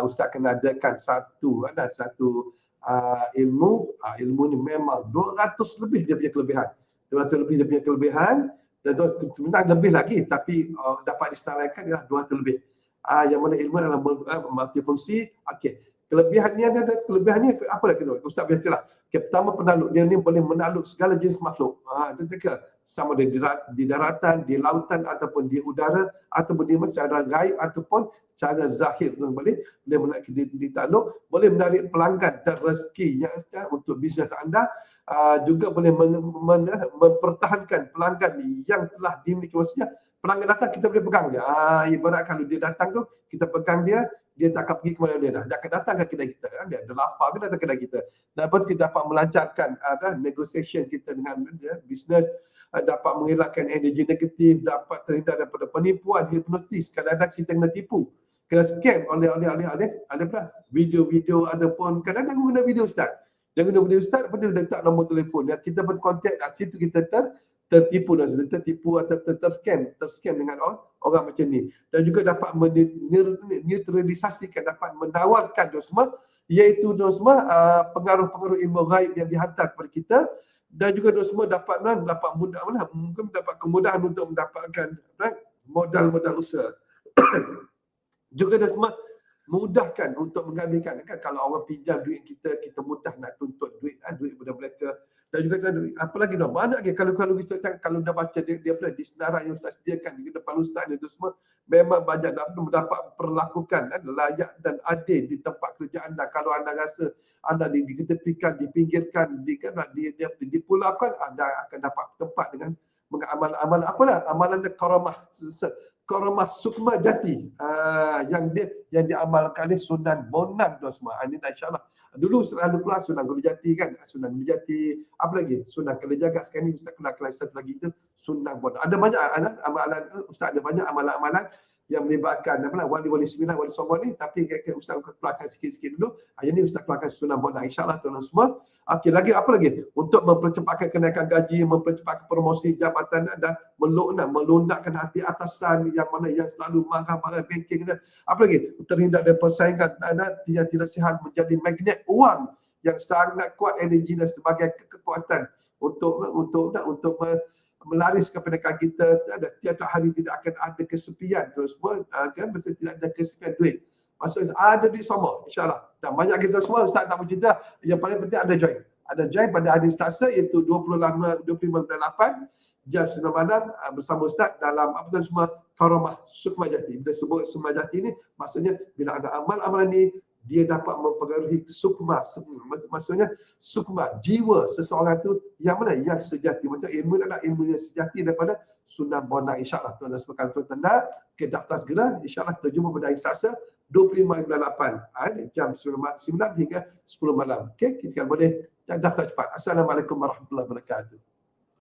Ustaz akan adakan satu ilmu. Ilmu ni memang 200 lebih dia punya kelebihan. 200 lebih dia punya kelebihan, dan sebenarnya lebih lagi, tapi dapat disenaraikan ialah 200 lebih. Yang mana ilmu adalah multifungsi. Okey, kelebihannya apa lagi tu? Ustaz beritahulah. Okay, pertama penakluk, dia ni boleh menakluk segala jenis makhluk. Sama ada di daratan, di lautan, ataupun di udara, ataupun di secara gaib, ataupun cara zahir. Boleh ditakluk, boleh menarik pelanggan dan rezeki yang untuk bisnes anda. Juga boleh mempertahankan pelanggan yang telah dimiliki. Maksudnya pelanggan datang, kita boleh pegang dia. Ibarat kalau dia datang tu, kita pegang dia, dia tak akan pergi ke mana dia dah. Dia akan datang ke kedai kita. Dia ada lapar ke datang ke kedai kita. Dan lepas kita dapat melancarkan negotiation kita dengan bisnes, dapat mengelakkan energi negatif, dapat terhindar daripada penipuan, hipnotis. Kadang-kadang kita kena tipu, kena scam oleh ada pula video-video, ataupun kadang-kadang guna video Ustaz. Dia guna video Ustaz, lepas dia letak nombor telefon. Kita berkontak, situ kita tertipu dan tertipu atau terscam dengan orang macam ni. Dan juga dapat neutralisasikan, dapat menawarkan semua, iaitu semua pengaruh-pengaruh ilmu gaib yang dihantar kepada kita. Dan juga semua dapat mungkin dapat kemudahan untuk mendapatkan modal usaha. Juga semua mudahkan untuk mengambilkan. Kan kalau orang pinjam duit kita mudah nak tuntut duit daripada mereka. Dan juga apa lagi dah banyak lagi. Kalau dah baca dia pula di senarai yang Ustaz sediakan di depan Ustaz itu semua, memang banyak dapat perlakukan layak dan adil di tempat kerja anda. Kalau anda rasa anda diketepikan, dipinggirkan, dipulaukan, anda akan dapat tempat dengan amalan amalan karamah sukma jati, yang diamalkan oleh Sunan Bonang tu semua. Ini insya-Allah. Dulu selalu keluar Sunan Gunung Jati kan, Sunan Gunung Jati, apa lagi? Sunan Kalijaga. Sekarang ni Ustaz kelas satu lagi tu Sunan Bonang. Ada banyak amalan Ustaz, ada banyak amalan-amalan yang melibatkan wali-wali sembilan, wali songo ni, tapi Ustaz keluarkan sikit-sikit dulu. Hari ni Ustaz keluarkan Sunan Bonang, insya-Allah tuan semua. Okey, lagi apa lagi? Untuk mempercepatkan kenaikan gaji, mempercepatkan promosi jabatan dan melunakkan hati atasan yang selalu marah-marah banking. Apa lagi? Terhindar dari persaingan yang tidak sihat, menjadi magnet uang yang sangat kuat energi dan sebagai kekuatan untuk melaris kependekan kita. Tiap hari tidak akan ada kesepian terus pun, kan? Mesti tidak ada kesepian duit. Maksudnya ada duit sama, insya-Allah. Dan banyak kita semua, Ustaz tak bercerita, yang paling penting ada join. Ada join pada hari Selasa, iaitu 25/8 jam 9 malam bersama Ustaz dalam apa tu semua karamah sukma jati. Bila sebut sukma jati ni, maksudnya bila ada amalan ni, dia dapat mempengaruhi sukma. Maksudnya sukma, jiwa seseorang tu yang mana? Yang sejati. Macam ilmu adalah ilmu yang sejati daripada Sunan Bonang, insya-Allah. Tuan-tuan sekalian, tuan-tuan nak ke daftar segera, insya-Allah kita jumpa pada hari Selasa 25/8 jam 9 hingga 10 malam. Okey, kita boleh daftar cepat. Assalamualaikum warahmatullahi wabarakatuh.